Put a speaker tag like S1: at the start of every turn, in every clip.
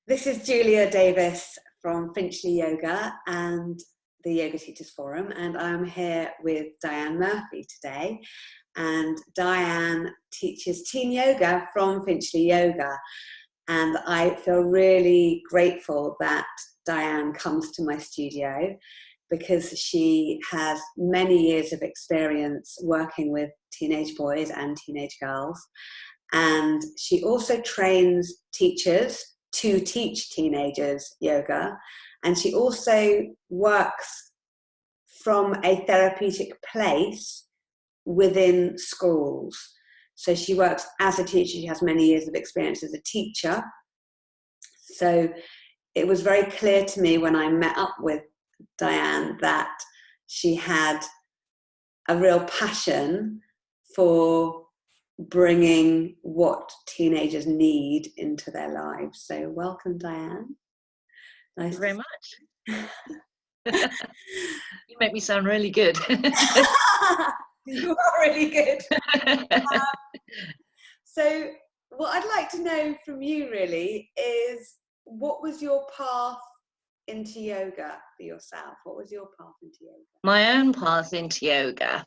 S1: This is Julia Davis from Finchley Yoga and the Yoga Teachers Forum, and I'm here with Dianne Murphy today. And Dianne teaches teen yoga from Finchley Yoga, and I feel really grateful that Dianne comes to my studio because she has many years of experience working with teenage boys and teenage girls, and she also trains teachers to teach teenagers yoga, and she also works from a therapeutic place within schools. So she works as a teacher. She has many years of experience as a teacher. So it was very clear to me when I met up with Dianne that she had a real passion for bringing what teenagers need into their lives. So welcome, Dianne.
S2: Thank you very much. You make me sound really good.
S1: You are really good. So what I'd like to know from you really is, what was your path into yoga for yourself? What was your path into yoga?
S2: My own path into yoga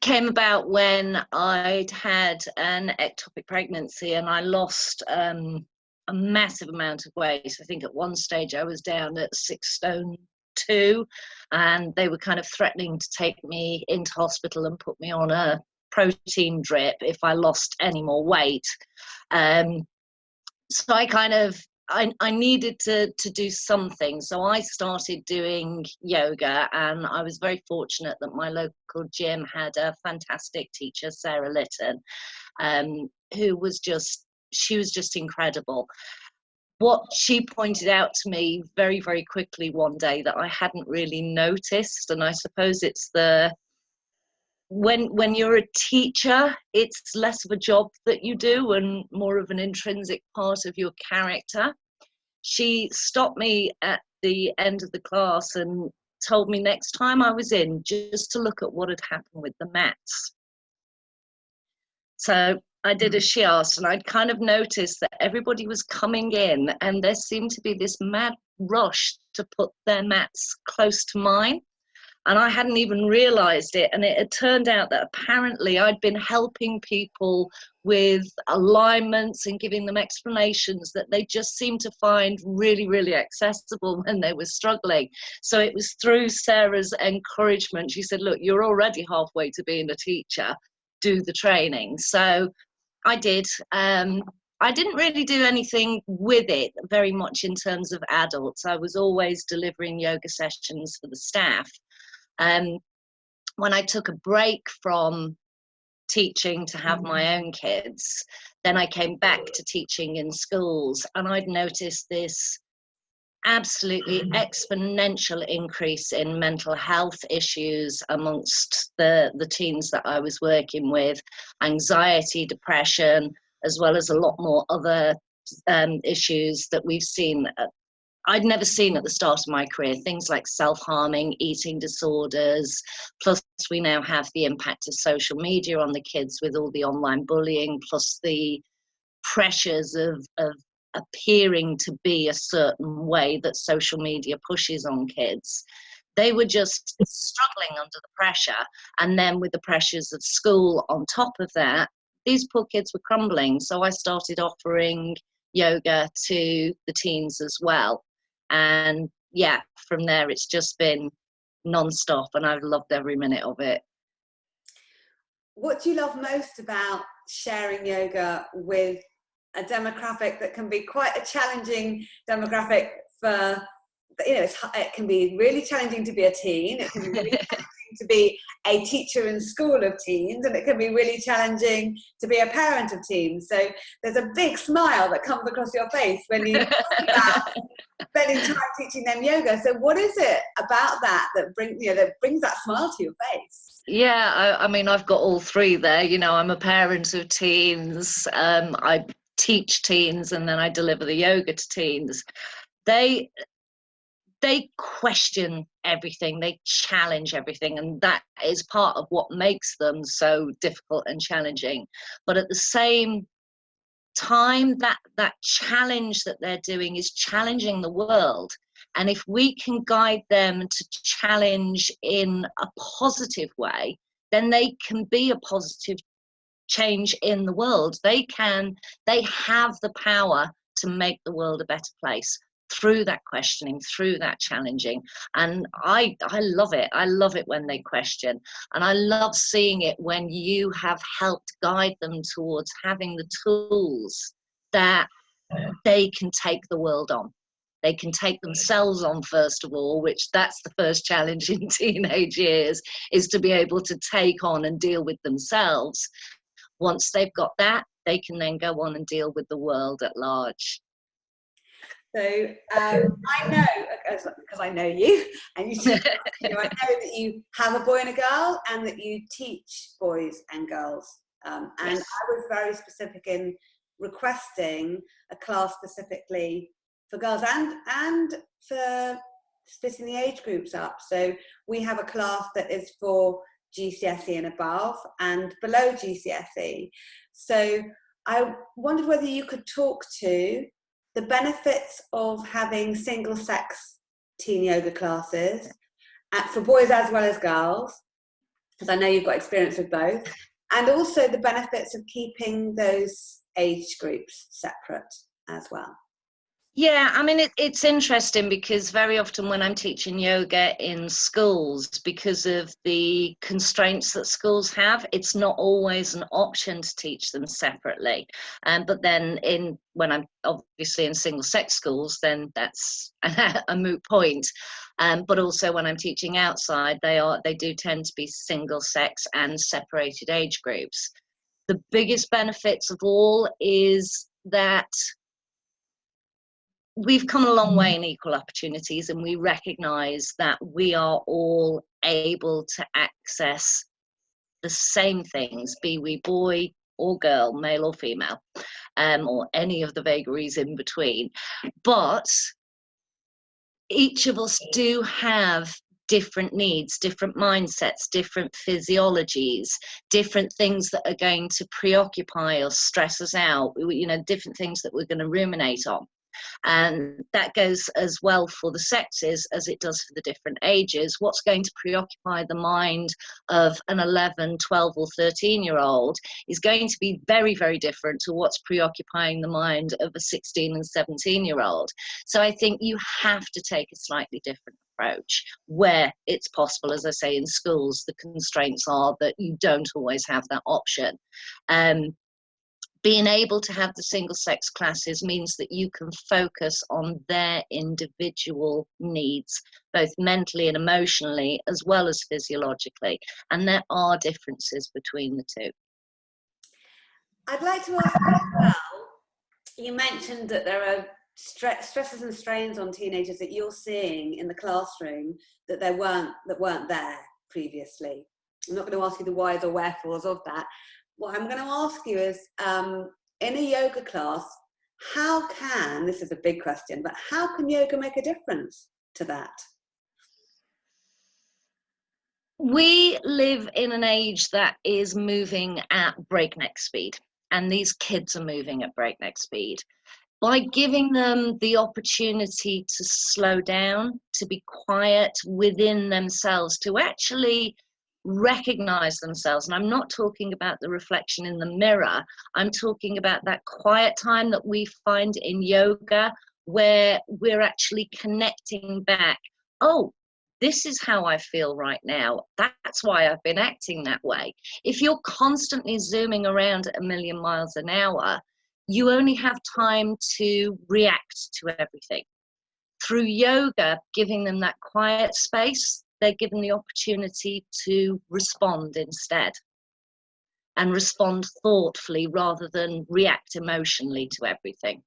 S2: came about when I'd had an ectopic pregnancy and I lost a massive amount of weight. I think at one stage I was down at 6 stone 2, and they were kind of threatening to take me into hospital and put me on a protein drip if I lost any more weight. So I needed to do something. So I started doing yoga, and I was very fortunate that my local gym had a fantastic teacher, Sarah Litton, who was just incredible. What she pointed out to me very, very quickly one day that I hadn't really noticed, and I suppose it's when you're a teacher, it's less of a job that you do and more of an intrinsic part of your character. She stopped me at the end of the class and told me next time I was in just to look at what had happened with the mats. So I did as she asked, and I'd kind of noticed that everybody was coming in and there seemed to be this mad rush to put their mats close to mine. And I hadn't even realized it. And it had turned out that apparently I'd been helping people with alignments and giving them explanations that they just seemed to find really, really accessible when they were struggling. So it was through Sarah's encouragement. She said, look, you're already halfway to being a teacher, do the training. So I did. I didn't really do anything with it very much in terms of adults. I was always delivering yoga sessions for the staff. When I took a break from teaching to have my own kids, then I came back to teaching in schools, and I'd noticed this absolutely exponential increase in mental health issues amongst the teens that I was working with, anxiety, depression, as well as a lot more other issues that we've seen I'd never seen at the start of my career, things like self-harming, eating disorders, plus we now have the impact of social media on the kids with all the online bullying, plus the pressures of appearing to be a certain way that social media pushes on kids. They were just struggling under the pressure, and then with the pressures of school on top of that, these poor kids were crumbling. So I started offering yoga to the teens as well. And yeah, from there it's just been non-stop, and I've loved every minute of it.
S1: What do you love most about sharing yoga with a demographic that can be quite a challenging demographic for, it can be really challenging to be a teen, it can be really challenging to be a teacher in school of teens, and it can be really challenging to be a parent of teens. So there's a big smile that comes across your face when you talk about spending time teaching them yoga. So what is it about that brings that smile to your face?
S2: Yeah, I mean, I've got all three there. I'm a parent of teens, I teach teens, and then I deliver the yoga to teens. They question everything, they challenge everything, and that is part of what makes them so difficult and challenging. But at the same time, that challenge that they're doing is challenging the world. And if we can guide them to challenge in a positive way, then they can be a positive change in the world. They have the power to make the world a better place through that questioning, through that challenging. And I love it. I love it when they question. And I love seeing it when you have helped guide them towards having the tools that they can take the world on. They can take themselves on, first of all, which that's the first challenge in teenage years, is to be able to take on and deal with themselves. Once they've got that, they can then go on and deal with the world at large.
S1: So I know, because I know you, and you teach, I know that you have a boy and a girl, and that you teach boys and girls. And yes. I was very specific in requesting a class specifically for girls and for splitting the age groups up. So we have a class that is for GCSE and above, and below GCSE. So I wondered whether you could talk to the benefits of having single-sex teen yoga classes for boys as well as girls, because I know you've got experience with both, and also the benefits of keeping those age groups separate as well.
S2: Yeah, I mean, it's interesting because very often when I'm teaching yoga in schools, because of the constraints that schools have, it's not always an option to teach them separately. But then when I'm obviously in single-sex schools, then that's a moot point. But also when I'm teaching outside, they do tend to be single-sex and separated age groups. The biggest benefits of all is that we've come a long way in equal opportunities, and we recognise that we are all able to access the same things, be we boy or girl, male or female, or any of the vagaries in between. But each of us do have different needs, different mindsets, different physiologies, different things that are going to preoccupy us, stress us out, different things that we're going to ruminate on. And that goes as well for the sexes as it does for the different ages. What's going to preoccupy the mind of an 11, 12 or 13-year-old is going to be very, very different to what's preoccupying the mind of a 16 and 17-year-old. So I think you have to take a slightly different approach where it's possible. As I say, in schools, the constraints are that you don't always have that option. Being able to have the single-sex classes means that you can focus on their individual needs, both mentally and emotionally, as well as physiologically. And there are differences between the two.
S1: I'd like to ask you as well, you mentioned that there are stresses and strains on teenagers that you're seeing in the classroom that weren't there previously. I'm not going to ask you the whys or wherefores of that. What I'm going to ask you is, in a yoga class, this is a big question, but how can yoga make a difference to that?
S2: We live in an age that is moving at breakneck speed, and these kids are moving at breakneck speed. By giving them the opportunity to slow down, to be quiet within themselves, to actually recognize themselves. And I'm not talking about the reflection in the mirror. I'm talking about that quiet time that we find in yoga where we're actually connecting back. Oh, this is how I feel right now. That's why I've been acting that way. If you're constantly zooming around at 1,000,000 miles an hour, you only have time to react to everything. Through yoga, giving them that quiet space, they're given the opportunity to respond instead, and respond thoughtfully rather than react emotionally to everything.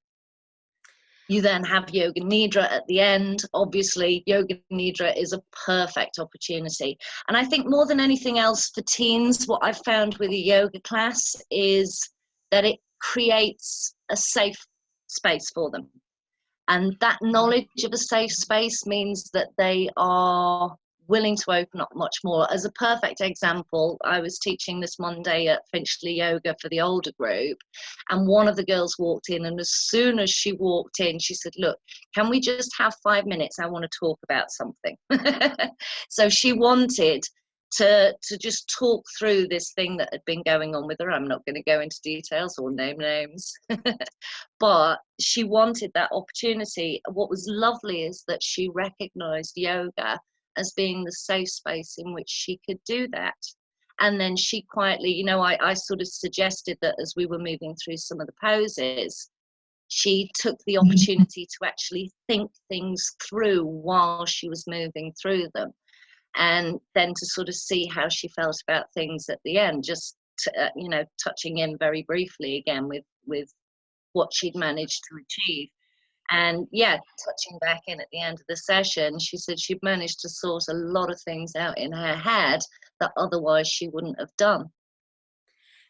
S2: You then have Yoga Nidra at the end. Obviously, Yoga Nidra is a perfect opportunity. And I think more than anything else for teens, what I've found with a yoga class is that it creates a safe space for them. And that knowledge of a safe space means that they are willing to open up much more. As a perfect example, I was teaching this Monday at Finchley Yoga for the older group, and one of the girls walked in, and as soon as she walked in, she said, look, can we just have 5 minutes? I want to talk about something. So she wanted to just talk through this thing that had been going on with her. I'm not going to go into details or name names, but she wanted that opportunity. What was lovely is that she recognized yoga as being the safe space in which she could do that. And then she quietly, you know, I sort of suggested that as we were moving through some of the poses, she took the opportunity to actually think things through while she was moving through them. And then to sort of see how she felt about things at the end, just you know, touching in very briefly again with what she'd managed to achieve. And yeah, touching back in at the end of the session, she said she'd managed to sort a lot of things out in her head that otherwise she wouldn't have done.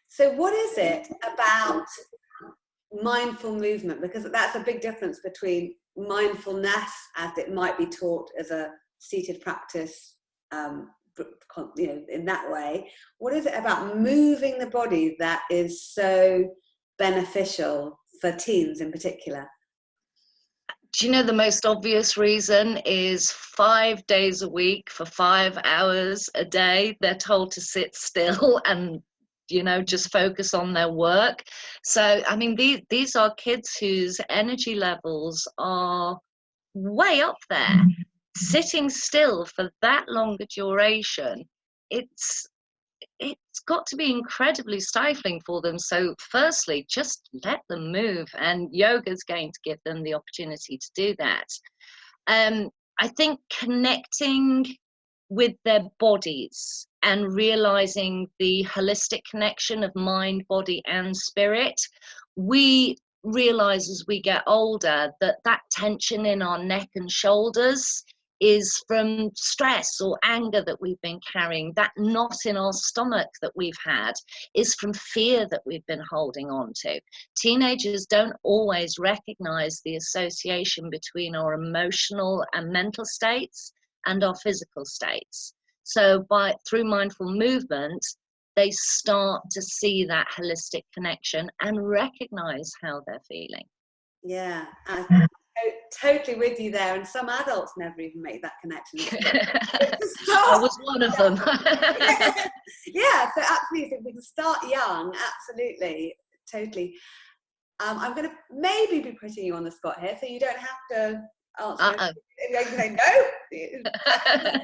S1: So what is it about mindful movement? Because that's a big difference between mindfulness as it might be taught as a seated practice, you know, in that way. What is it about moving the body that is so beneficial for teens in particular?
S2: Do you know the most obvious reason is 5 days a week for 5 hours a day, they're told to sit still and, you know, just focus on their work. So, I mean, these are kids whose energy levels are way up there. Sitting still for that longer duration, it's got to be incredibly stifling for them. So firstly, just let them move, and yoga's going to give them the opportunity to do that. I think connecting with their bodies and realizing the holistic connection of mind, body and spirit, we realize as we get older that that tension in our neck and shoulders is from stress or anger that we've been carrying. That knot in our stomach that we've had is from fear that we've been holding on to. Teenagers don't always recognize the association between our emotional and mental states and our physical states. So through mindful movement, they start to see that holistic connection and recognize how they're feeling.
S1: Yeah, I'm totally with you there. And some adults never even make that connection.
S2: I was one of them.
S1: Yeah, so absolutely. So we can start young, absolutely, totally. I'm going to maybe be putting you on the spot here, so you don't have to answer. You can say no. Right.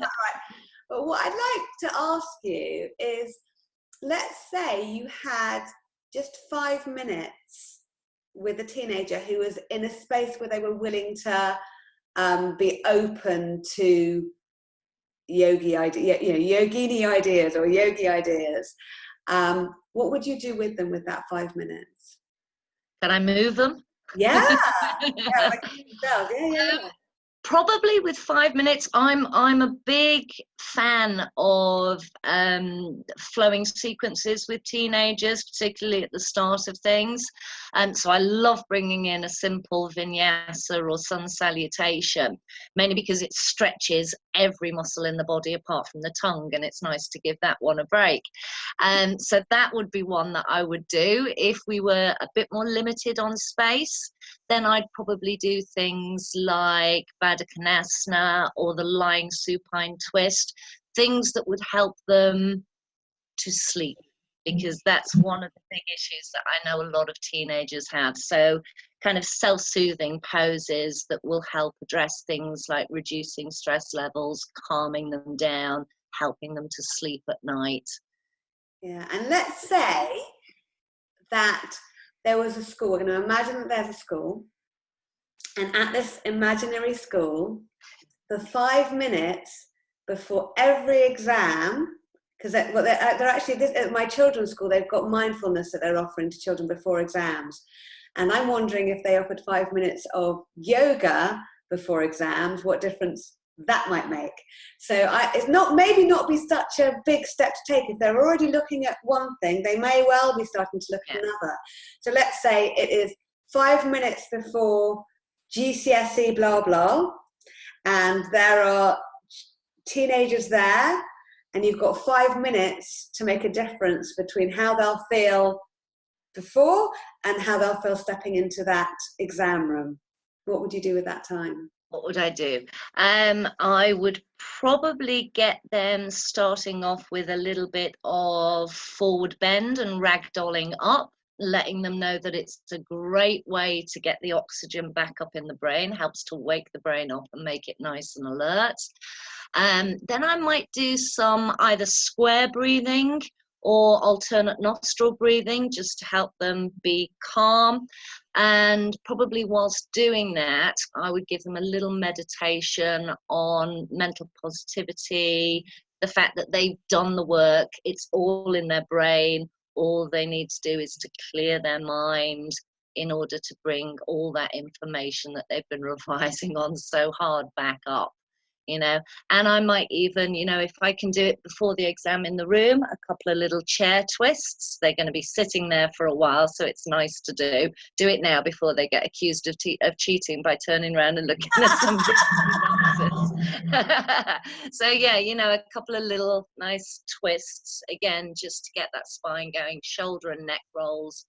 S1: But what I'd like to ask you is, let's say you had just 5 minutes with a teenager who was in a space where they were willing to be open to yogi idea, you know, yogini ideas or yogi ideas. What would you do with them with that 5 minutes?
S2: Can I move them?
S1: Yeah, yeah, like yeah.
S2: Probably with 5 minutes. I'm a big fan of flowing sequences with teenagers, particularly at the start of things. So I love bringing in a simple vinyasa or sun salutation, mainly because it stretches every muscle in the body apart from the tongue, and it's nice to give that one a break. So that would be one that I would do. If we were a bit more limited on space, then I'd probably do things like Baddha Konasana or the lying supine twist, things that would help them to sleep, because that's one of the big issues that I know a lot of teenagers have. So kind of self-soothing poses that will help address things like reducing stress levels, calming them down, helping them to sleep at night.
S1: Yeah, and let's say that there was a school. We're going to imagine that there's a school, and at this imaginary school, for 5 minutes before every exam, because they're actually, at my children's school, they've got mindfulness that they're offering to children before exams. And I'm wondering if they offered 5 minutes of yoga before exams, what difference that might make. So it's maybe not be such a big step to take. If they're already looking at one thing, they may well be starting to look at another. So let's say it is 5 minutes before GCSE blah blah, and there are teenagers there, and you've got 5 minutes to make a difference between how they'll feel before and how they'll feel stepping into that exam room. What would you do with that time?
S2: What would I do? I would probably get them starting off with a little bit of forward bend and ragdolling up, letting them know that it's a great way to get the oxygen back up in the brain, helps to wake the brain up and make it nice and alert. Then I might do some either square breathing or alternate nostril breathing, just to help them be calm. And probably whilst doing that, I would give them a little meditation on mental positivity, the fact that they've done the work, it's all in their brain. All they need to do is to clear their mind in order to bring all that information that they've been revising on so hard back up. And I might even, if I can do it before the exam in the room, a couple of little chair twists. They're going to be sitting there for a while, so it's nice to do it now before they get accused of cheating by turning around and looking at somebody's answers. So yeah, a couple of little nice twists, again, just to get that spine going, shoulder and neck rolls.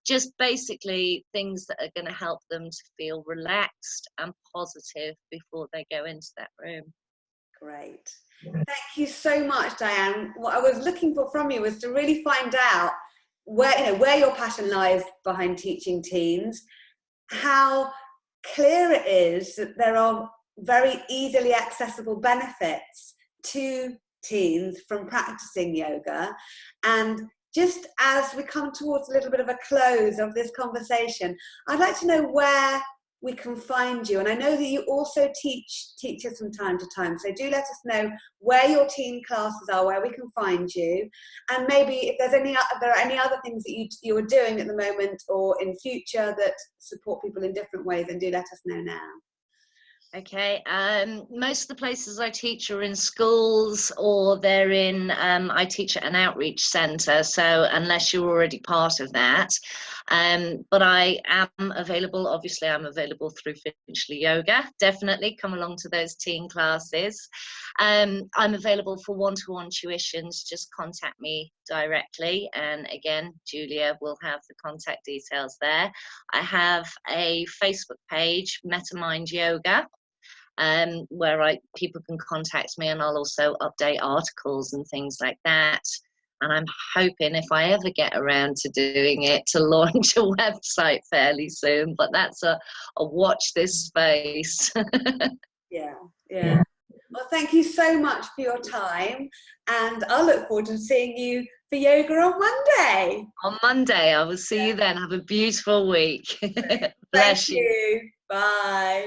S2: Just basically things that are going to help them to feel relaxed and positive before they go into that room.
S1: Great. Thank you so much, Dianne. What I was looking for from you was to really find out where your passion lies behind teaching teens, how clear it is that there are very easily accessible benefits to teens from practicing yoga. And just as we come towards a little bit of a close of this conversation, I'd like to know where we can find you. And I know that you also teach teachers from time to time. So do let us know where your teen classes are, where we can find you. And maybe if there are any other things that you are doing at the moment or in future that support people in different ways, then do let us know now.
S2: Okay, most of the places I teach are in schools, or they're in, I teach at an outreach centre, so unless you're already part of that. But I am available, obviously I'm available through Finchley Yoga, definitely come along to those teen classes. I'm available for one-to-one tuitions, just contact me directly, and again, Julia will have the contact details there. I have a Facebook page, Mind Yoga, where people can contact me, and I'll also update articles and things like that. And I'm hoping, if I ever get around to doing it, to launch a website fairly soon, but that's a watch this space.
S1: Yeah. Well, thank you so much for your time, and I'll look forward to seeing you for yoga on Monday.
S2: On Monday, I will see you then. Have a beautiful week. Bless
S1: Thank you. Bye.